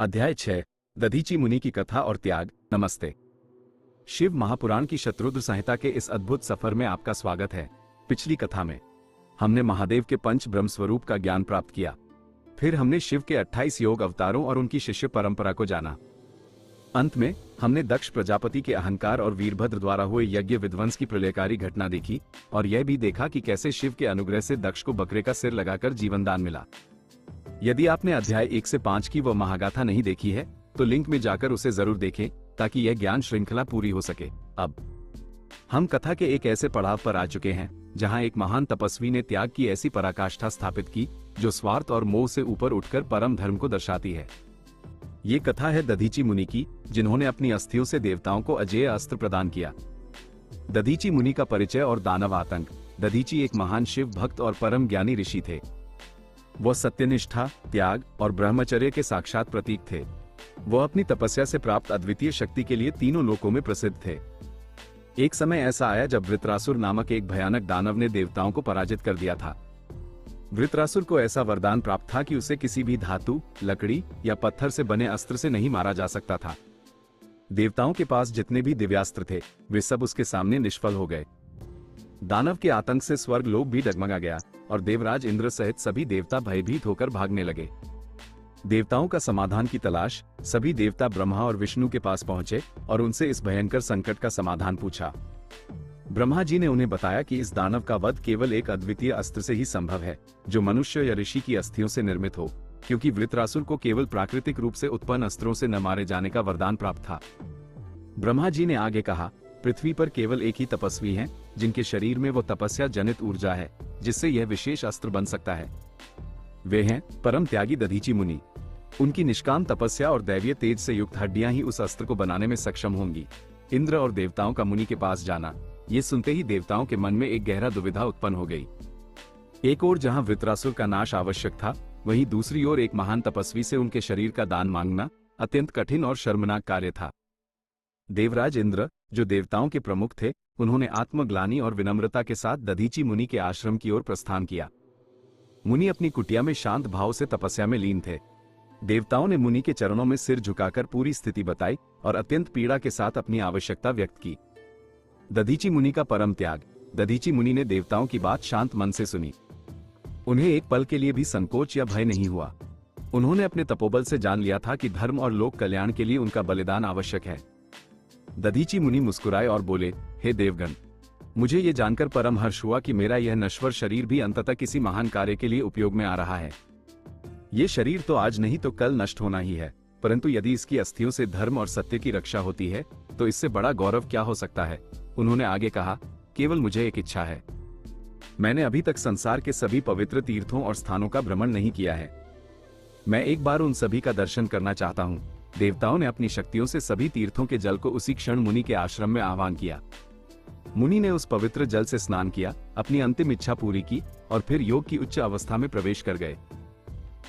अध्याय 6 दधीची मुनि की कथा और त्याग। नमस्ते। शिव महापुराण की शत्रुद्र संहिता के इस अद्भुत सफर में आपका स्वागत है। पिछली कथा में हमने महादेव के पंच ब्रह्म स्वरूप का ज्ञान प्राप्त किया। फिर हमने शिव के 28 योग अवतारों और उनकी शिष्य परंपरा को जाना। अंत में हमने दक्ष प्रजापति के अहंकार और वीरभद्र द्वारा हुए यज्ञ विध्वंस की प्रलयकारी घटना देखी और यह भी देखा कि कैसे शिव के अनुग्रह से दक्ष को बकरे का सिर लगाकर जीवन दान मिला। यदि आपने अध्याय 1 से 5 की वह महागाथा नहीं देखी है तो लिंक में जाकर उसे जरूर देखें ताकि यह ज्ञान श्रृंखला पूरी हो सके। अब हम कथा के एक ऐसे पड़ाव पर आ चुके हैं जहां एक महान तपस्वी ने त्याग की ऐसी पराकाष्ठा स्थापित की जो स्वार्थ और मोह से ऊपर उठकर परम धर्म को दर्शाती है। ये कथा है दधीची मुनि की, जिन्होंने अपनी अस्थियों से देवताओं को अजेय अस्त्र प्रदान किया। दधीची मुनि का परिचय और दानव आतंक। दधीची एक महान शिव भक्त और परम ज्ञानी ऋषि थे। वह सत्यनिष्ठा, त्याग और ब्रह्मचर्य के साक्षात प्रतीक थे। वह अपनी तपस्या से प्राप्त अद्वितीय शक्ति के लिए तीनों लोकों में प्रसिद्ध थे। एक समय ऐसा आया जब वृत्रासुर नामक एक भयानक दानव ने देवताओं को पराजित कर दिया था। वृत्रासुर को ऐसा वरदान प्राप्त था कि उसे किसी भी धातु, लकड़ी या पत्थर से बने अस्त्र से नहीं मारा जा सकता था। देवताओं के पास जितने भी दिव्यास्त्र थे वे सब उसके सामने निष्फल हो गए। दानव के आतंक से स्वर्ग लोक भी डगमगा गया और देवराज इंद्र सहित सभी देवता भयभीत होकर भागने लगे। देवताओं का समाधान की तलाश सभी देवता ब्रह्मा और विष्णु के पास पहुंचे और उनसे इस भयंकर संकट का समाधान पूछा। ब्रह्मा जी ने उन्हें बताया कि इस दानव का वध केवल एक अद्वितीय अस्त्र से ही संभव है जो मनुष्य या ऋषि की अस्थियों से निर्मित हो, क्योंकि वृत्रासुर को केवल प्राकृतिक रूप से उत्पन्न अस्त्रों से न मारे जाने का वरदान प्राप्त था। ब्रह्मा जी ने आगे कहा, पृथ्वी पर केवल एक ही तपस्वी हैं जिनके शरीर में वो तपस्या जनित ऊर्जा है जिससे यह विशेष अस्त्र बन सकता है। वे हैं परम त्यागी दधीची मुनि। उनकी निष्काम तपस्या और दैवीय तेज से युक्त हड्डियां ही उस अस्त्र को बनाने में सक्षम होंगी। इंद्र और देवताओं का मुनि के पास जाना, ये सुनते ही देवताओं के मन में एक गहरा दुविधा उत्पन्न हो गई। एक ओर जहां वृत्रासुर का नाश आवश्यक था, वहीं दूसरी ओर एक महान तपस्वी से उनके शरीर का दान मांगना अत्यंत कठिन और शर्मनाक कार्य था। देवराज इंद्र, जो देवताओं के प्रमुख थे, उन्होंने आत्मग्लानि और विनम्रता के साथ दधीची मुनि के आश्रम की ओर प्रस्थान किया। मुनि अपनी कुटिया में शांत भाव से तपस्या में लीन थे। देवताओं ने मुनि के चरणों में सिर झुकाकर पूरी स्थिति बताई और अत्यंत पीड़ा के साथ अपनी आवश्यकता व्यक्त की। दधीची मुनि का परम त्याग। दधीची मुनि ने देवताओं की बात शांत मन से सुनी। उन्हें एक पल के लिए भी संकोच या भय नहीं हुआ। उन्होंने अपने तपोबल से जान लिया था कि धर्म और लोक कल्याण के लिए उनका बलिदान आवश्यक है। दधीची मुनि मुस्कुराए और बोले, हे देवगण, मुझे ये जानकर परम हर्ष हुआ कि मेरा यह नश्वर शरीर भी अंततः किसी महान कार्य के लिए उपयोग में आ रहा है। ये शरीर तो आज नहीं तो कल नष्ट होना ही है, परंतु यदि इसकी अस्थियों से धर्म और सत्य की रक्षा होती है तो इससे बड़ा गौरव क्या हो सकता है। उन्होंने आगे कहा, केवल मुझे एक इच्छा है। मैंने अभी तक संसार के सभी पवित्र तीर्थों और स्थानों का भ्रमण नहीं किया है। मैं एक बार उन सभी का दर्शन करना चाहता हूँ। देवताओं ने अपनी शक्तियों से सभी तीर्थों के जल को उसी क्षण मुनि के आश्रम में आह्वान किया। मुनि ने उस पवित्र जल से स्नान किया, अपनी अंतिम इच्छा पूरी की और फिर योग की उच्च अवस्था में प्रवेश कर गए।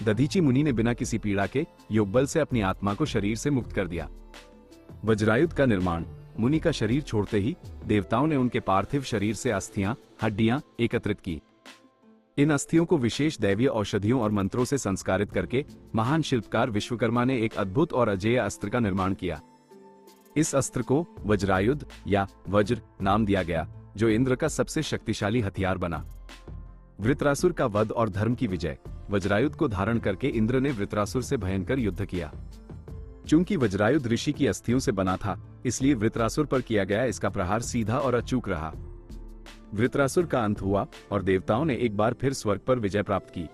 दधीची मुनि ने बिना किसी पीड़ा के योग बल से अपनी आत्मा को शरीर से मुक्त कर दिया। वज्रायुध का निर्माण। मुनि का शरीर छोड़ते ही देवताओं ने उनके पार्थिव शरीर से अस्थियां, हड्डियां एकत्रित की। इन अस्थियों को विशेष दैवीय औषधियों और मंत्रों से संस्कारित करके महान शिल्पकार विश्वकर्मा ने एक अद्भुत और अजेय अस्त्र का निर्माण किया। इस अस्त्र को वज्रायुध या वज्र नाम दिया गया, जो इंद्र का सबसे शक्तिशाली हथियार बना। वृत्रासुर का वध और धर्म की विजय। वज्रायुध को धारण करके इंद्र ने वृत्रासुर से भयंकर युद्ध किया। चूंकि वज्रायुध ऋषि की अस्थियों से बना था, इसलिए वृत्रासुर पर किया गया इसका प्रहार सीधा और अचूक रहा। वृत्रासुर का अंत हुआ और देवताओं ने एक बार फिर स्वर्ग पर विजय प्राप्त की।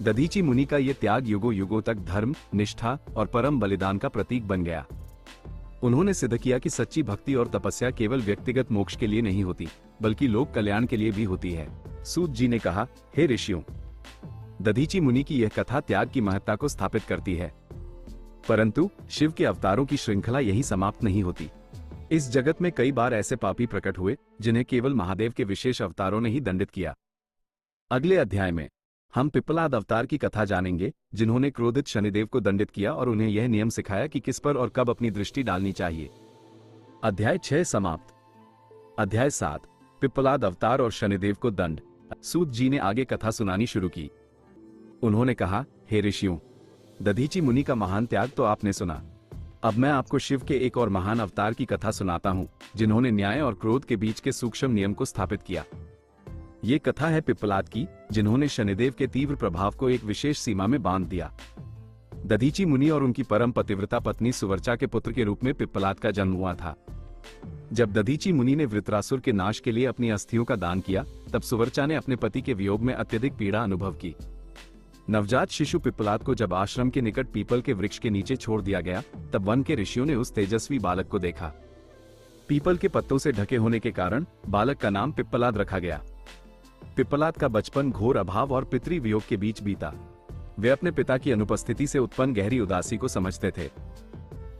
दधीची मुनि का ये त्याग युगों युगों तक धर्म, निष्ठा और परम बलिदान का प्रतीक बन गया। उन्होंने सिद्ध किया कि सच्ची भक्ति और तपस्या केवल व्यक्तिगत मोक्ष के लिए नहीं होती, बल्कि लोक कल्याण के लिए भी होती है। सूत जी ने कहा, हे ऋषियों, दधीची मुनि की यह कथा त्याग की महत्ता को स्थापित करती है। परंतु शिव के अवतारों की श्रृंखला यही समाप्त नहीं होती। इस जगत में कई बार ऐसे पापी प्रकट हुए जिन्हें केवल महादेव के विशेष अवतारों ने ही दंडित किया। अगले अध्याय में हम पिप्पलाद अवतार की कथा जानेंगे, जिन्होंने क्रोधित शनिदेव को दंडित किया और उन्हें यह नियम सिखाया कि किस पर और कब अपनी दृष्टि डालनी चाहिए। अध्याय 6 समाप्त। अध्याय 7 पिप्पलाद अवतार और शनिदेव को दंड। सूत जी ने आगे कथा सुनानी शुरू की। उन्होंने कहा, हे ऋषियों, दधीची मुनि का महान त्याग तो आपने सुना। अब मैं आपको शिव के एक और महान अवतार की कथा सुनाता हूँ, जिन्होंने न्याय और क्रोध के बीच के सूक्ष्म नियम को स्थापित किया। ये कथा है पिप्पलाद की, जिन्होंने शनिदेव के तीव्र प्रभाव को एक विशेष सीमा में बांध दिया। दधीची मुनि और उनकी परम पतिव्रता पत्नी सुवर्चा के पुत्र के रूप में पिप्पलाद का जन्म हुआ था। जब दधीची मुनि ने वृत्रासुर के नाश के लिए अपनी अस्थियों का दान किया, तब सुवर्चा ने अपने पति के वियोग में अत्यधिक पीड़ा अनुभव की। नवजात शिशु पिप्पलाद को जब आश्रम के निकट पीपल के वृक्ष के नीचे छोड़ दिया गया, तब वन के ऋषियों ने उस तेजस्वी बालक को देखा। पीपल के पत्तों से ढके होने के कारण बालक का नाम पिप्पलाद रखा गया। पिप्पलाद का बचपन घोर अभाव और पितृ वियोग के बीच बीता। वे अपने पिता की अनुपस्थिति से उत्पन्न गहरी उदासी को समझते थे।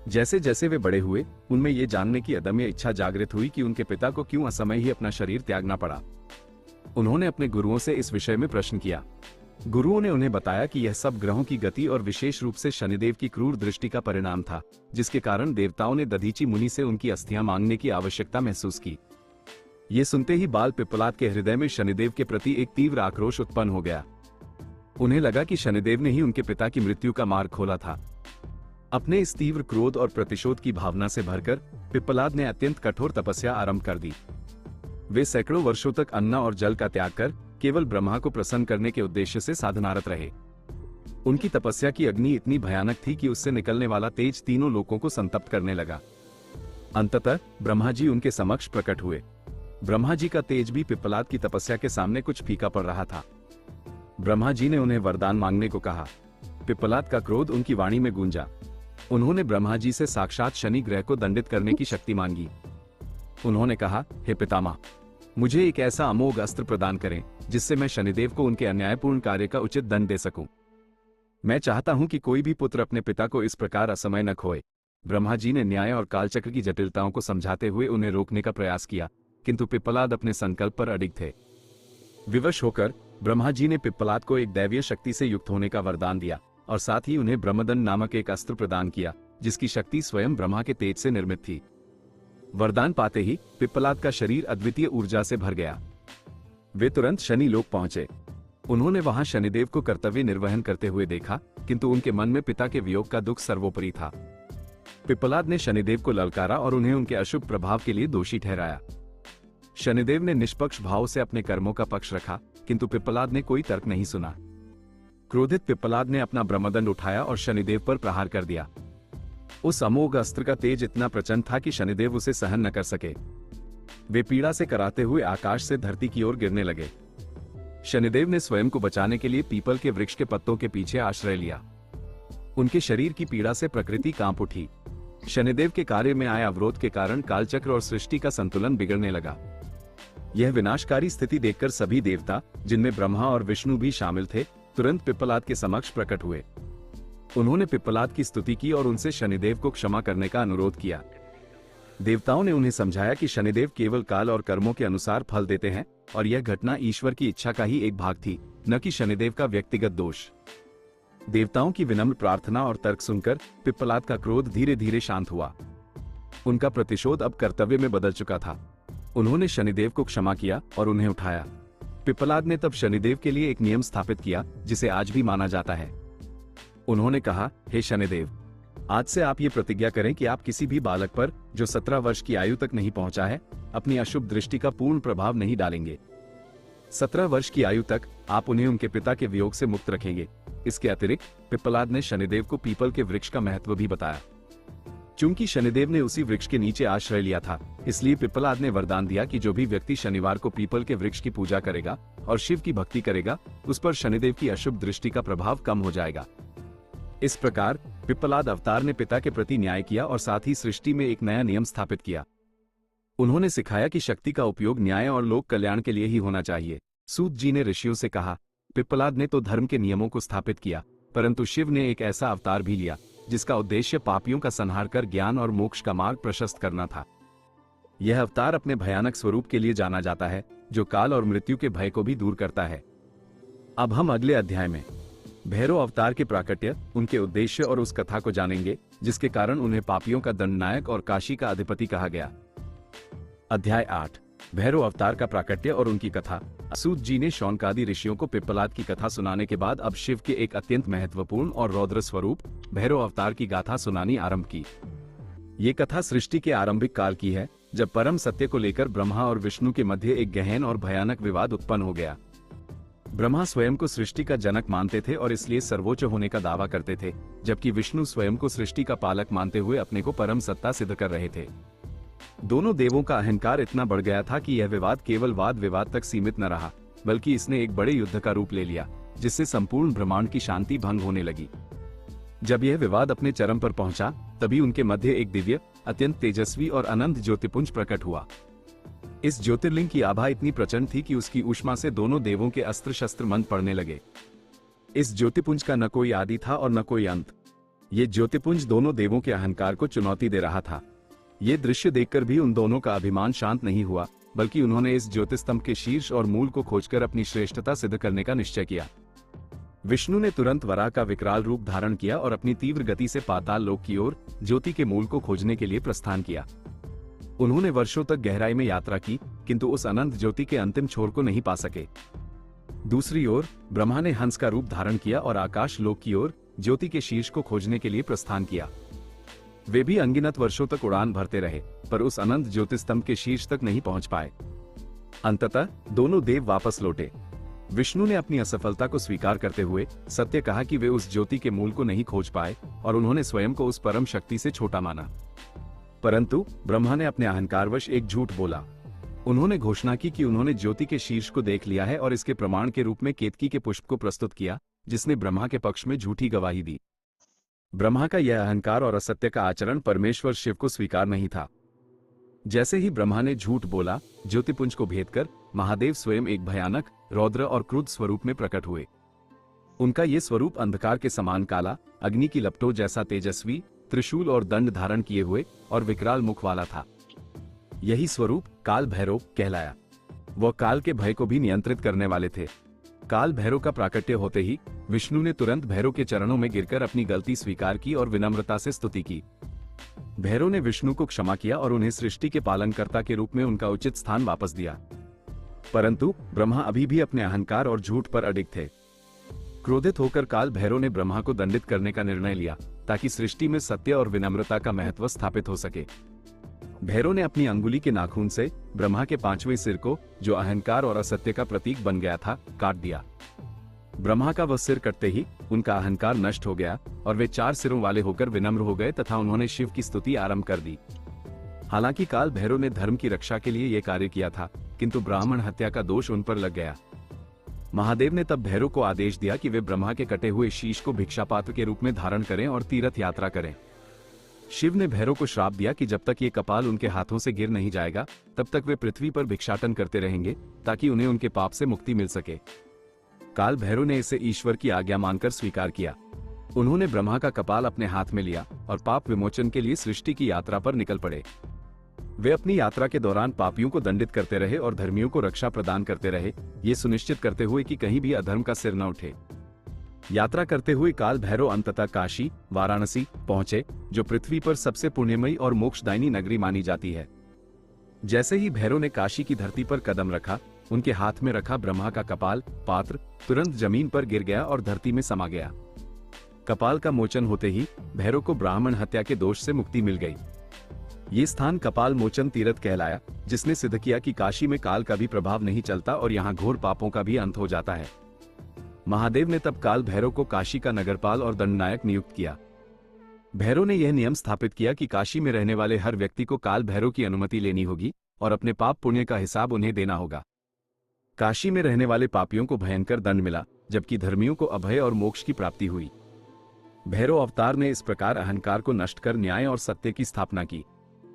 जैसे जैसे वे बड़े हुए, उनमें ये जानने की अदम्य इच्छा जागृत हुई कि उनके पिता को क्यों असमय ही अपना शरीर त्यागना पड़ा। उन्होंने अपने गुरुओं से इस विषय में प्रश्न किया। गुरुओं ने उन्हें बताया कि यह सब ग्रहों की गति और विशेष रूप से शनिदेव की क्रूर दृष्टि का परिणाम था, जिसके कारण देवताओं ने दधीची मुनि से उनकी अस्थियां मांगने की आवश्यकता महसूस की। ये सुनते ही बाल पिप्पलाद के हृदय में शनिदेव के प्रति एक तीव्र आक्रोश उत्पन्न हो गया। उन्हें लगा कि शनिदेव ने ही उनके पिता की मृत्यु का मार्ग खोला था। अपने इस तीव्र क्रोध और प्रतिशोध की भावना से भरकर पिप्पलाद ने अत्यंत कठोर तपस्या आरंभ कर दी। वे सैकड़ों वर्षों तक अन्न और जल का त्याग कर केवल ब्रह्मा को प्रसन्न करने के उद्देश्य से साधनारत रहे। उनकी तपस्या की अग्नि इतनी भयानक थी कि उससे निकलने वाला तेज तीनों लोकों को संतप्त करने लगा। अंततः ब्रह्मा जी उनके समक्ष प्रकट हुए। ब्रह्मा जी का तेज भी पिप्पलाद की तपस्या के सामने कुछ फीका पड़ रहा था। ब्रह्मा जी ने उन्हें वरदान मांगने को कहा। पिप्पलाद का क्रोध उनकी वाणी में गूंजा। उन्होंने ब्रह्मा जी से साक्षात शनि ग्रह को दंडित करने की शक्ति मांगी। उन्होंने कहा, हे पितामह, मुझे एक ऐसा अमोघ अस्त्र प्रदान करें जिससे मैं शनिदेव को उनके अन्यायपूर्ण कार्य का उचित दंड दे सकूं। मैं चाहता हूं कि कोई भी पुत्र अपने पिता को इस प्रकार असमय न खोए। ब्रह्मा जी ने न्याय और कालचक्र की जटिलताओं को समझाते हुए उन्हें रोकने का प्रयास किया, किंतु पिप्पलाद अपने संकल्प पर अडिग थे। विवश होकर ब्रह्मा जी ने पिप्पलाद को एक दैवीय शक्ति से युक्त होने का वरदान दिया और साथ ही उन्हें ब्रह्मदंड नामक एक अस्त्र प्रदान किया, जिसकी शक्ति स्वयं ब्रह्मा के तेज से निर्मित थी। वरदान पाते ही पिप्पलाद का शरीर अद्वितीय ऊर्जा से भर गया। वे तुरंत शनि लोक पहुंचे। उन्होंने वहां शनिदेव को कर्तव्य निर्वहन करते हुए देखा, किंतु उनके मन में पिता के वियोग का दुख सर्वोपरि था। पिप्पलाद ने शनिदेव को ललकारा और उन्हें उनके अशुभ प्रभाव के लिए दोषी ठहराया। शनिदेव ने निष्पक्ष भाव से अपने कर्मों का पक्ष रखा, किंतु पिप्पलाद ने कोई तर्क नहीं सुना। क्रोधित पिप्पलाद ने अपना ब्रह्मदंड उठाया और शनिदेव पर प्रहार कर दिया। उस अमोघ अस्त्र का तेज इतना प्रचंड था कि शनिदेव उसे सहन न कर सके। वे पीड़ा से कराते हुए आकाश से धरती की ओर गिरने लगे। शनिदेव ने स्वयं को बचाने के लिए पीपल के वृक्ष के पत्तों के पीछे आश्रय लिया। उनके शरीर की पीड़ा से प्रकृति कांप उठी। शनिदेव के कार्य में आए अवरोध के कारण कालचक्र और सृष्टि का संतुलन बिगड़ने लगा। यह विनाशकारी स्थिति देखकर सभी देवता, जिनमें ब्रह्मा और विष्णु भी शामिल थे, तुरंत पिप्पलाद के समक्ष प्रकट हुए। उन्होंने पिप्पलाद की स्तुति की और उनसे शनिदेव को क्षमा करने का अनुरोध किया। देवताओं ने उन्हें समझाया कि शनिदेव केवल काल और कर्मों के अनुसार फल देते हैं और यह घटना ईश्वर की इच्छा का ही एक भाग थी, न कि शनिदेव का व्यक्तिगत दोष। देवताओं की विनम्र प्रार्थना और तर्क सुनकर पिप्पलाद का क्रोध धीरे धीरे शांत हुआ। उनका प्रतिशोध अब कर्तव्य में बदल चुका था। उन्होंने शनिदेव को क्षमा किया और उन्हें उठाया। पिप्पलाद ने तब शनिदेव के लिए एक नियम स्थापित किया, जिसे आज भी माना जाता है। उन्होंने कहा, हे शनिदेव, आज से आप ये प्रतिज्ञा करें कि आप किसी भी बालक पर जो 17 वर्ष की आयु तक नहीं पहुंचा है, अपनी अशुभ दृष्टि का पूर्ण प्रभाव नहीं डालेंगे। 17 वर्ष की आयु तक आप उन्हें उनके पिता के वियोग से मुक्त रखेंगे। इसके अतिरिक्त पिप्पलाद ने शनिदेव को पीपल के वृक्ष का महत्व भी बताया। चूंकि शनिदेव ने उसी वृक्ष के नीचे आश्रय लिया था, इसलिए पिप्पलाद ने वरदान दिया कि जो भी व्यक्ति शनिवार को पीपल के वृक्ष की पूजा करेगा और शिव की भक्ति करेगा, उस पर शनिदेव की अशुभ दृष्टि का प्रभाव कम हो जाएगा। इस प्रकार पिप्पलाद अवतार ने पिता के प्रति न्याय किया और साथ ही सृष्टि में एक नया नियम स्थापित किया। उन्होंने सिखाया कि शक्ति का उपयोग न्याय और लोक कल्याण के लिए ही होना चाहिए। सूत जी ने ऋषियों से कहा, पिप्पलाद ने तो धर्म के नियमों को स्थापित किया, परंतु शिव ने एक ऐसा अवतार भी लिया जिसका उद्देश्य पापियों का संहार कर ज्ञान और मोक्ष का मार्ग प्रशस्त करना था। यह अवतार अपने भयानक स्वरूप के लिए जाना जाता है, जो काल और मृत्यु के भय को भी दूर करता है। अब हम अगले अध्याय में भैरव अवतार के प्राकट्य, उनके उद्देश्य और उस कथा को जानेंगे जिसके कारण उन्हें पापियों का दंडनायक और काशी का अधिपति कहा गया। अध्याय 8। भैरव अवतार का प्राकट्य और उनकी कथा। सूत जी ने शौनकादि ऋषियों को पिप्पलाद की कथा सुनाने के बाद अब शिव के एक अत्यंत महत्वपूर्ण और रौद्र स्वरूप भैरव अवतार की गाथा सुनानी आरंभ की। ये कथा सृष्टि के आरंभिक काल की है, जब परम सत्य को लेकर ब्रह्मा और विष्णु के मध्य एक गहन और भयानक विवाद उत्पन्न हो गया। ब्रह्मा स्वयं को सृष्टि का जनक मानते थे और इसलिए सर्वोच्च होने का दावा करते थे, जबकि विष्णु स्वयं को सृष्टि का पालक मानते हुए अपने को परम सत्ता सिद्ध कर रहे थे। दोनों देवों का अहंकार इतना बढ़ गया था कि यह विवाद केवल वाद विवाद तक सीमित न रहा, बल्कि इसने एक बड़े युद्ध का रूप ले लिया, जिससे संपूर्ण ब्रह्मांड की शांति भंग होने लगी। जब यह विवाद अपने चरम पर पहुंचा, तभी उनके मध्य एक दिव्य, अत्यंत तेजस्वी और अनंत ज्योतिपुंज प्रकट हुआ। इस ज्योतिर्लिंग की आभा इतनी प्रचंड थी कि उसकी ऊष्मा से दोनों देवों के अस्त्र शस्त्र मंद पड़ने लगे। इस ज्योतिपुंज का न कोई आदि था और न कोई अंत। ये ज्योतिपुंज दोनों देवों के अहंकार को चुनौती दे रहा था। ये दृश्य देखकर भी उन दोनों का अभिमान शांत नहीं हुआ, बल्कि उन्होंने इस ज्योतिस्तंभ के शीर्ष और मूल को खोजकर अपनी श्रेष्ठता सिद्ध करने का निश्चय किया। विष्णु ने तुरंत वराह का विकराल रूप धारण किया और अपनी तीव्र गति से पाताल लोक की ओर ज्योति के मूल को खोजने के लिए प्रस्थान किया। उन्होंने वर्षों तक गहराई में यात्रा की, किंतु उस अनंत ज्योति के अंतिम छोर को नहीं पा सके। दूसरी ओर ब्रह्मा ने हंस का रूप धारण किया और आकाश लोक की ओर ज्योति के शीर्ष को खोजने के लिए प्रस्थान किया। वे भी अनगिनत वर्षों तक उड़ान भरते रहे, पर उस अनंत ज्योतिस्तंभ के शीर्ष तक नहीं पहुंच पाए। अंततः दोनों देव वापस लौटे। विष्णु ने अपनी असफलता को स्वीकार करते हुए सत्य कहा कि वे उस ज्योति के मूल को नहीं खोज पाए और उन्होंने स्वयं को उस परम शक्ति से छोटा माना। परंतु ब्रह्मा ने अपने अहंकारवश एक झूठ बोला। उन्होंने घोषणा की कि उन्होंने ज्योति के शीर्ष को देख लिया है और इसके प्रमाण के रूप में केतकी के पुष्प को प्रस्तुत किया, जिसने ब्रह्मा के पक्ष में झूठी गवाही दी। ब्रह्मा का यह अहंकार और असत्य का आचरण परमेश्वर शिव को स्वीकार नहीं था। जैसे ही ब्रह्मा ने झूठ बोला, ज्योतिपुंज को भेद कर महादेव स्वयं एक भयानक, रौद्र और क्रुद्ध स्वरूप में प्रकट हुए। उनका ये स्वरूप अंधकार के समान काला, अग्नि की लपटों जैसा तेजस्वी, त्रिशूल और दंड धारण किए हुए और विकराल मुख वाला था। यही स्वरूप काल भैरव कहलाया। वह काल के भय को भी नियंत्रित करने वाले थे। काल भैरव का प्राकट्य होते ही विष्णु ने तुरंत भैरव के चरणों में गिरकर अपनी गलती स्वीकार की और विनम्रता से स्तुति की। भैरव ने विष्णु को क्षमा किया और उन्हें सृष्टि के पालनकर्ता के रूप में उनका उचित स्थान वापस दिया। परंतु ब्रह्मा अभी भी अपने अहंकार और झूठ पर अडिग थे। क्रोधित होकर काल भैरव ने ब्रह्मा को दंडित करने का निर्णय लिया, ताकि सृष्टि में सत्य और विनम्रता का महत्व स्थापित हो सके। भैरव ने अपनी अंगुली के नाखून से ब्रह्मा के पांचवें सिर को, जो अहंकार और असत्य का प्रतीक बन गया था, काट दिया। ब्रह्मा का वह सिर कटते ही उनका अहंकार नष्ट हो गया और वे 4 सिरों वाले होकर विनम्र हो गए तथा उन्होंने शिव की स्तुति आरंभ कर दी। हालांकि काल भैरव ने धर्म की रक्षा के लिए यह कार्य किया था, किंतु ब्राह्मण हत्या का दोष उन पर लग गया। महादेव ने तब भैरव को आदेश दिया कि वे ब्रह्मा के कटे हुए शीश को भिक्षापात्र के रूप में धारण करें और तीर्थ यात्रा करें। शिव ने भैरव को श्राप दिया कि जब तक ये कपाल उनके हाथों से गिर नहीं जाएगा, तब तक वे पृथ्वी पर भिक्षाटन करते रहेंगे, ताकि उन्हें उनके पाप से मुक्ति मिल सके। काल भैरव ने इसे ईश्वर की आज्ञा मानकर स्वीकार किया। उन्होंने ब्रह्मा का कपाल अपने हाथ में लिया और पाप विमोचन के लिए सृष्टि की यात्रा पर निकल पड़े। वे अपनी यात्रा के दौरान पापियों को दंडित करते रहे और धर्मियों को रक्षा प्रदान करते रहे, ये सुनिश्चित करते हुए कि कहीं भी अधर्म का सिर न उठे। यात्रा करते हुए काल भैरव अंततः काशी, वाराणसी पहुंचे, जो पृथ्वी पर सबसे पुण्यमयी और मोक्षदायिनी नगरी मानी जाती है। जैसे ही भैरव ने काशी की धरती पर कदम रखा, उनके हाथ में रखा ब्रह्मा का कपाल पात्र तुरंत जमीन पर गिर गया और धरती में समा गया। कपाल का मोचन होते ही भैरव को ब्राह्मण हत्या के दोष से मुक्ति मिल गई। ये स्थान कपाल मोचन तीर्थ कहलाया, जिसने सिद्ध किया कि काशी में काल का भी प्रभाव नहीं चलता और यहाँ घोर पापों का भी अंत हो जाता है। महादेव ने तब काल भैरव को काशी का नगरपाल और दंडनायक नियुक्त किया। भैरव ने यह नियम स्थापित किया कि काशी में रहने वाले हर व्यक्ति को काल भैरव की अनुमति लेनी होगी और अपने पाप पुण्य का हिसाब उन्हें देना होगा। काशी में रहने वाले पापियों को भयंकर दंड मिला, जबकि धर्मियों को अभय और मोक्ष की प्राप्ति हुई। भैरव अवतार ने इस प्रकार अहंकार को नष्ट कर न्याय और सत्य की स्थापना की।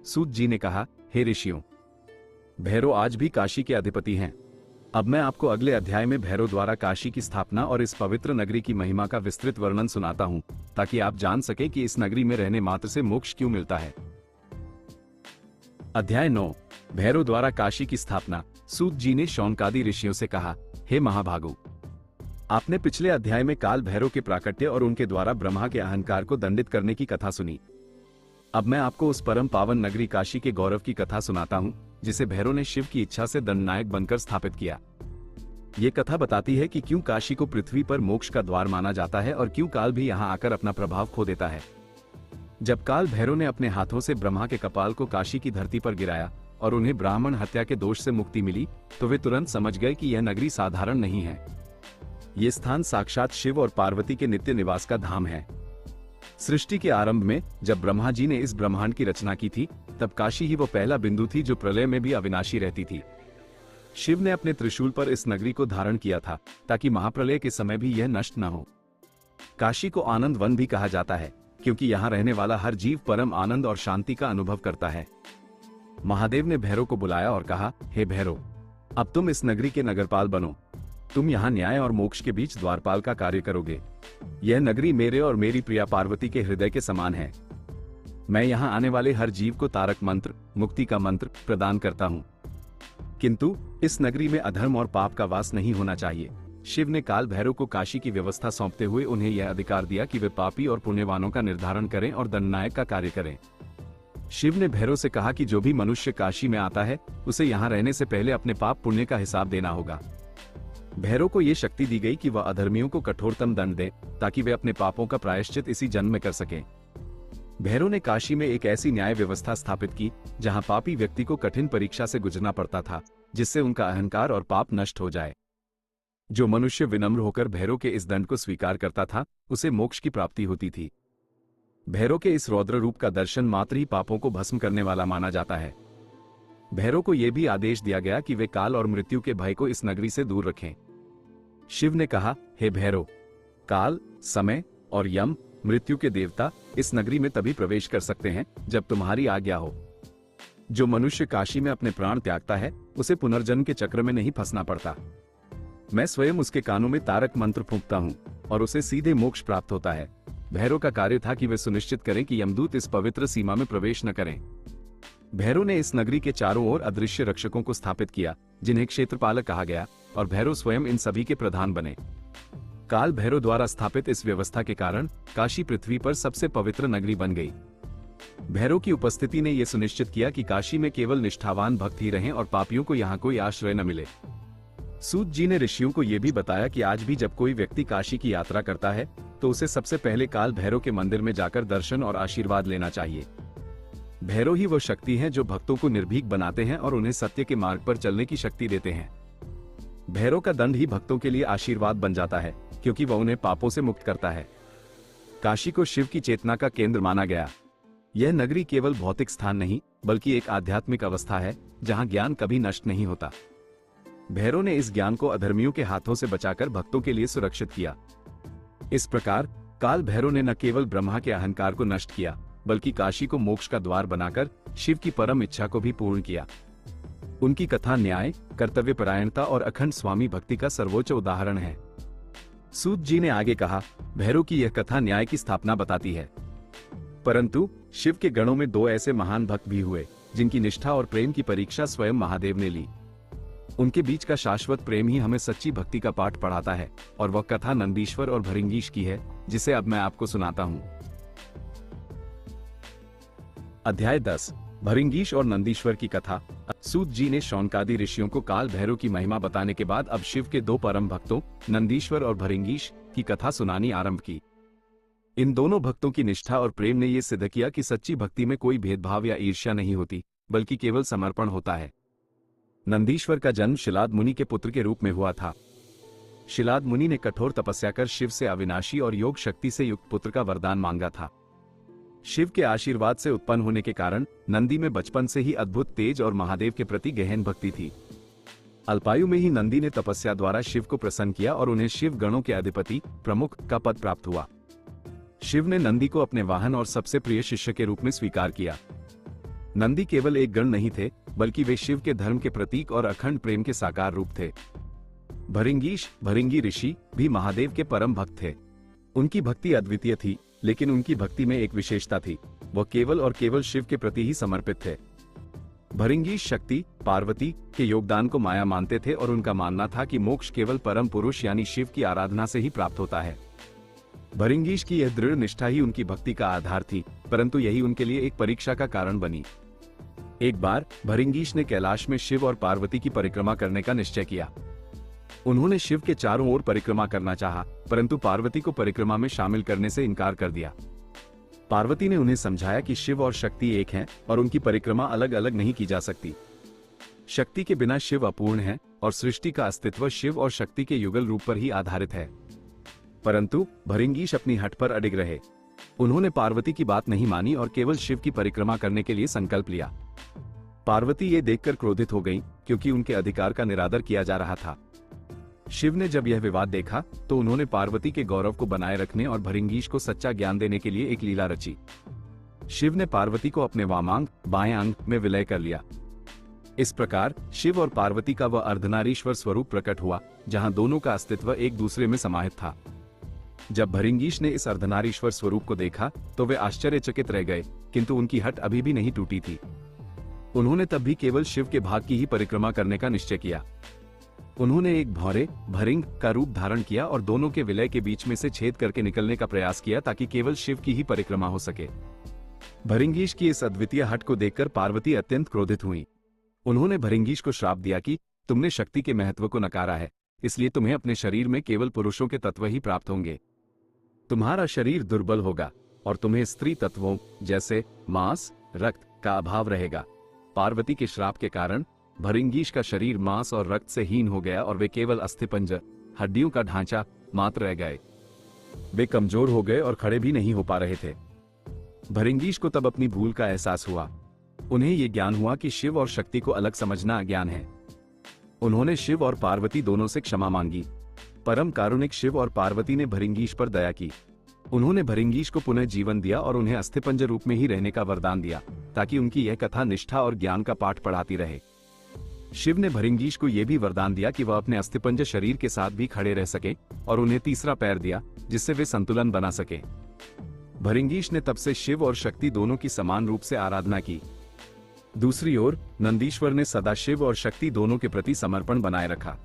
सूत जी ने कहा, हे ऋषियों, भैरव आज भी काशी के अधिपति हैं। अब मैं आपको अगले अध्याय में भैरव द्वारा काशी की स्थापना और इस पवित्र नगरी की महिमा का विस्तृत वर्णन सुनाता हूं, ताकि आप जान सके कि इस नगरी में रहने मात्र से मोक्ष क्यों मिलता है। अध्याय 9, भैरव द्वारा काशी की स्थापना। सूत जी ने शौनकादि ऋषियों से कहा, हे महाभागो, आपने पिछले अध्याय में काल भैरव के प्राकट्य और उनके द्वारा ब्रह्मा के अहंकार को दंडित करने की कथा सुनी। अब मैं आपको उस परम पावन नगरी काशी के गौरव की कथा सुनाता हूँ, जिसे भैरव ने शिव की इच्छा से दंडनायक बनकर स्थापित किया। ये कथा बताती है कि क्यों काशी को पृथ्वी पर मोक्ष का द्वार माना जाता है और क्यों काल भी यहाँ आकर अपना प्रभाव खो देता है। जब काल भैरव ने अपने हाथों से ब्रह्मा के कपाल को काशी की धरती पर गिराया और उन्हें ब्राह्मण हत्या के दोष से मुक्ति मिली, तो वे तुरंत समझ गए कि यह नगरी साधारण नहीं है। ये स्थान साक्षात शिव और पार्वती के नित्य निवास का धाम है। सृष्टि के आरंभ में जब ब्रह्मा जी ने इस ब्रह्मांड की रचना की थी, तब काशी ही वो पहला बिंदु थी जो प्रलय में भी अविनाशी रहती थी। शिव ने अपने त्रिशूल पर इस नगरी को धारण किया था ताकि महाप्रलय के समय भी यह नष्ट न हो। काशी को आनंद वन भी कहा जाता है, क्योंकि यहाँ रहने वाला हर जीव परम आनंद और शांति का अनुभव करता है। महादेव ने भैरव को बुलाया और कहा, हे भैरव, अब तुम इस नगरी के नगरपाल बनो। तुम यहाँ न्याय और मोक्ष के बीच द्वारपाल का कार्य करोगे। यह नगरी मेरे और मेरी प्रिया पार्वती के हृदय के समान है। मैं यहाँ आने वाले हर जीव को तारक मंत्र, मुक्ति का मंत्र प्रदान करता हूँ। किंतु इस नगरी में अधर्म और पाप का वास नहीं होना चाहिए। शिव ने काल भैरव को काशी की व्यवस्था सौंपते हुए उन्हें यह अधिकार दिया कि वे पापी और पुण्यवानों का निर्धारण करें और दंडनायक का कार्य करें। शिव ने भैरव से कहा कि जो भी मनुष्य काशी में आता है, उसे यहाँ रहने से पहले अपने पाप पुण्य का हिसाब देना होगा। भैरव को यह शक्ति दी गई कि वह अधर्मियों को कठोरतम दंड दे, ताकि वे अपने पापों का प्रायश्चित इसी जन्म में कर सकें। भैरव ने काशी में एक ऐसी न्याय व्यवस्था स्थापित की जहां पापी व्यक्ति को कठिन परीक्षा से गुजरना पड़ता था, जिससे उनका अहंकार और पाप नष्ट हो जाए। जो मनुष्य विनम्र होकर भैरव के इस दंड को स्वीकार करता था, उसे मोक्ष की प्राप्ति होती थी। भैरव के इस रौद्र रूप का दर्शन मात्र ही पापों को भस्म करने वाला माना जाता है। भैरव को यह भी आदेश दिया गया कि वे काल और मृत्यु के भय को इस नगरी से दूर रखें। शिव ने कहा, हे भैरव, काल, समय और यम, मृत्यु के देवता इस नगरी में तभी प्रवेश कर सकते हैं जब तुम्हारी आज्ञा हो। जो मनुष्य काशी में अपने प्राण त्यागता है, उसे पुनर्जन्म के चक्र में नहीं फंसना पड़ता। मैं स्वयं उसके कानों में तारक मंत्र फूंकता हूँ और उसे सीधे मोक्ष प्राप्त होता है। भैरव का कार्य था कि वे सुनिश्चित करें कि यमदूत इस पवित्र सीमा में प्रवेश न करें। भैरव ने इस नगरी के चारों ओर अदृश्य रक्षकों को स्थापित किया, जिन्हें क्षेत्रपालक कहा गया, और भैरव स्वयं इन सभी के प्रधान बने। काल भैरव द्वारा स्थापित इस व्यवस्था के कारण काशी पृथ्वी पर सबसे पवित्र नगरी बन गई। भैरव की उपस्थिति ने यह सुनिश्चित किया कि काशी में केवल निष्ठावान भक्त ही रहें और पापियों को यहाँ कोई आश्रय न मिले। सूत जी ने ऋषियों को यह भी बताया कि आज भी जब कोई व्यक्ति काशी की यात्रा करता है, तो उसे सबसे पहले काल भैरव के मंदिर में जाकर दर्शन और आशीर्वाद लेना चाहिए। भैरव ही वो शक्ति है जो भक्तों को निर्भीक बनाते हैं और उन्हें सत्य के मार्ग पर चलने की शक्ति देते हैं। भैरव का दंड ही भक्तों के लिए आशीर्वाद बन जाता है, क्योंकि वह उन्हें पापों से मुक्त करता है। काशी को शिव की चेतना का केंद्र माना गया। यह नगरी केवल भौतिक स्थान नहीं, बल्कि एक आध्यात्मिक अवस्था है जहां ज्ञान कभी नष्ट नहीं होता। भैरव ने इस ज्ञान को अधर्मियों के हाथों से बचाकर भक्तों के लिए सुरक्षित किया। इस प्रकार काल भैरव ने न केवल ब्रह्मा के अहंकार को नष्ट किया, बल्कि काशी को मोक्ष का द्वार बनाकर शिव की परम इच्छा को भी पूर्ण किया। उनकी कथा न्याय, कर्तव्यपरायणता और अखंड स्वामी भक्ति का सर्वोच्च उदाहरण है। सूत जी ने आगे कहा, भैरव की यह कथा न्याय की स्थापना बताती है, परंतु शिव के गणों में दो ऐसे महान भक्त भी हुए जिनकी निष्ठा और प्रेम की परीक्षा स्वयं महादेव ने ली। उनके बीच का शाश्वत प्रेम ही हमें सच्ची भक्ति का पाठ पढ़ाता है, और वह कथा नंदीश्वर और भृंगीश की है, जिसे अब मैं आपको सुनाता हूँ। अध्याय 10, भृंगीश और नंदीश्वर की कथा। सूत जी ने शौनकादि ऋषियों को काल भैरव की महिमा बताने के बाद अब शिव के दो परम भक्तों नंदीश्वर और भृंगीश की कथा सुनानी आरंभ की। इन दोनों भक्तों की निष्ठा और प्रेम ने यह सिद्ध किया कि सच्ची भक्ति में कोई भेदभाव या ईर्ष्या नहीं होती, बल्कि केवल समर्पण होता है। नंदीश्वर का जन्म शिलाद मुनि के पुत्र के रूप में हुआ था। शिलाद मुनि ने कठोर तपस्या कर शिव से अविनाशी और योग शक्ति से युक्त पुत्र का वरदान मांगा था। शिव के आशीर्वाद से उत्पन्न होने के कारण नंदी में बचपन से ही अद्भुत तेज और महादेव के प्रति गहन भक्ति थी। अल्पायु में ही नंदी ने तपस्या द्वारा शिव को प्रसन्न किया और उन्हें शिव गणों के अधिपति प्रमुख का पद प्राप्त हुआ। शिव ने नंदी को अपने वाहन और सबसे प्रिय शिष्य के रूप में स्वीकार किया। नंदी केवल एक गण नहीं थे, बल्कि वे शिव के धर्म के प्रतीक और अखंड प्रेम के साकार रूप थे। भृंगी ऋषि भी महादेव के परम भक्त थे। उनकी भक्ति अद्वितीय थी, लेकिन उनकी भक्ति में एक विशेषता थी, वह केवल और केवल शिव के प्रति ही समर्पित थे। भृंगीश शक्ति, पार्वती के योगदान को माया मानते थे और उनका मानना था कि मोक्ष केवल परम पुरुष यानी शिव की आराधना से ही प्राप्त होता है। भृंगीश की यह दृढ़ निष्ठा ही उनकी भक्ति का आधार थी, परंतु यही उनके लिए एक परीक्षा का कारण बनी। एक बार भृंगीश ने कैलाश में शिव और पार्वती की परिक्रमा करने का निश्चय किया। उन्होंने शिव के चारों ओर परिक्रमा करना चाहा, परंतु पार्वती को परिक्रमा में शामिल करने से इनकार कर दिया। पार्वती ने उन्हें समझाया कि शिव और शक्ति एक हैं और उनकी परिक्रमा अलग अलग नहीं की जा सकती। शक्ति के बिना शिव अपूर्ण है और सृष्टि का अस्तित्व शिव और शक्ति के युगल रूप पर ही आधारित है। परंतु भृंगीश अपनी हठ पर अडिग रहे। उन्होंने पार्वती की बात नहीं मानी और केवल शिव की परिक्रमा करने के लिए संकल्प लिया। पार्वती ये देखकर क्रोधित हो गईं, क्योंकि उनके अधिकार का निरादर किया जा रहा था। शिव ने जब यह विवाद देखा तो उन्होंने पार्वती के गौरव को बनाए रखने और भृंगीश को सच्चा ज्ञान देने के लिए एक लीला रची। शिव ने पार्वती को अपने वामांग बाएं अंग में विलय कर लिया। इस प्रकार शिव और पार्वती का वह अर्धनारीश्वर स्वरूप प्रकट हुआ, जहां दोनों का अस्तित्व एक दूसरे में समाहित था। जब भृंगीश ने इस अर्धनारीश्वर स्वरूप को देखा तो वे आश्चर्यचकित रह गए, किंतु उनकी हठ अभी भी नहीं टूटी थी। उन्होंने तब भी केवल शिव के भाग की ही परिक्रमा करने का निश्चय किया। उन्होंने एक भौरे भृंग का रूप धारण किया और दोनों के विलय के बीच में से छेद करके निकलने का प्रयास किया, ताकि केवल शिव की ही परिक्रमा हो सके। भृंगीश की इस अद्वितीय हठ को देखकर पार्वती अत्यंत क्रोधित हुई। उन्होंने भृंगीश को श्राप दिया कि तुमने शक्ति के महत्व को नकारा है, इसलिए तुम्हें अपने शरीर में केवल पुरुषों के तत्व ही प्राप्त होंगे। तुम्हारा शरीर दुर्बल होगा और तुम्हें स्त्री तत्वों जैसे मांस रक्त का अभाव रहेगा। पार्वती के श्राप के कारण भृंगीश का शरीर मांस और रक्त से हीन हो गया और वे केवल अस्थिपंजर हड्डियों का ढांचा मात्र रह गए। वे कमजोर हो गए और खड़े भी नहीं हो पा रहे थे। भृंगीश को तब अपनी भूल का एहसास हुआ। उन्हें ये ज्ञान हुआ कि शिव और शक्ति को अलग समझना अज्ञान है। उन्होंने शिव और पार्वती दोनों से क्षमा मांगी। परम कारुणिक शिव और पार्वती ने भृंगीश पर दया की। उन्होंने भृंगीश को पुनः जीवन दिया और उन्हें अस्थिपंजर रूप में ही रहने का वरदान दिया, ताकि उनकी यह कथा निष्ठा और ज्ञान का पाठ पढ़ाती रहे। शिव ने भृंगीश को यह भी वरदान दिया कि वह अपने अस्थिपंजर शरीर के साथ भी खड़े रह सके, और उन्हें तीसरा पैर दिया जिससे वे संतुलन बना सके। भृंगीश ने तब से शिव और शक्ति दोनों की समान रूप से आराधना की। दूसरी ओर नंदीश्वर ने सदा शिव और शक्ति दोनों के प्रति समर्पण बनाए रखा।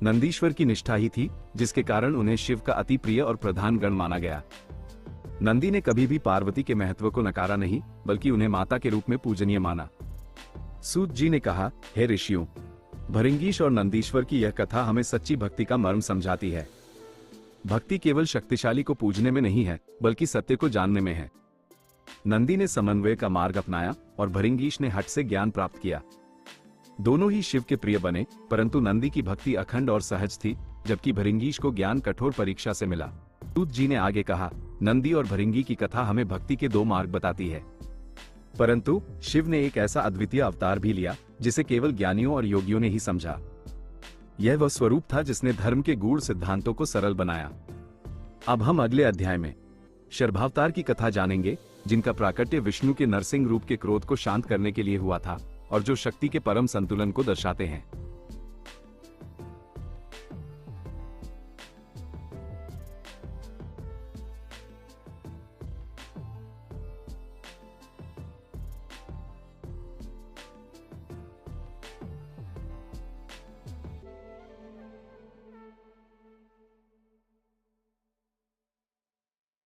नंदीश्वर की निष्ठा ही थी जिसके कारण उन्हें शिव का अति प्रिय और प्रधान गण माना गया। नंदी ने कभी भी पार्वती के महत्व को नकारा नहीं, बल्कि उन्हें माता के रूप में पूजनीय माना। सूत जी ने कहा, हे ऋषियों, भृंगीश और नंदीश्वर की यह कथा हमें सच्ची भक्ति का मर्म समझाती है। भक्ति केवल शक्तिशाली को पूजने में नहीं है, बल्कि सत्य को जानने में है। नंदी ने समन्वय का मार्ग अपनाया और भृंगीश ने हठ से ज्ञान प्राप्त किया। दोनों ही शिव के प्रिय बने, परंतु नंदी की भक्ति अखंड और सहज थी, जबकि भृंगीश को ज्ञान कठोर परीक्षा से मिला। सूत जी ने आगे कहा, नंदी और भृंगी की कथा हमें भक्ति के दो मार्ग बताती है, परंतु शिव ने एक ऐसा अद्वितीय अवतार भी लिया जिसे केवल ज्ञानियों और योगियों ने ही समझा। यह वह स्वरूप था जिसने धर्म के गूढ़ सिद्धांतों को सरल बनाया। अब हम अगले अध्याय में शर्भावतार की कथा जानेंगे, जिनका प्राकट्य विष्णु के नरसिंह रूप के क्रोध को शांत करने के लिए हुआ था और जो शक्ति के परम संतुलन को दर्शाते हैं।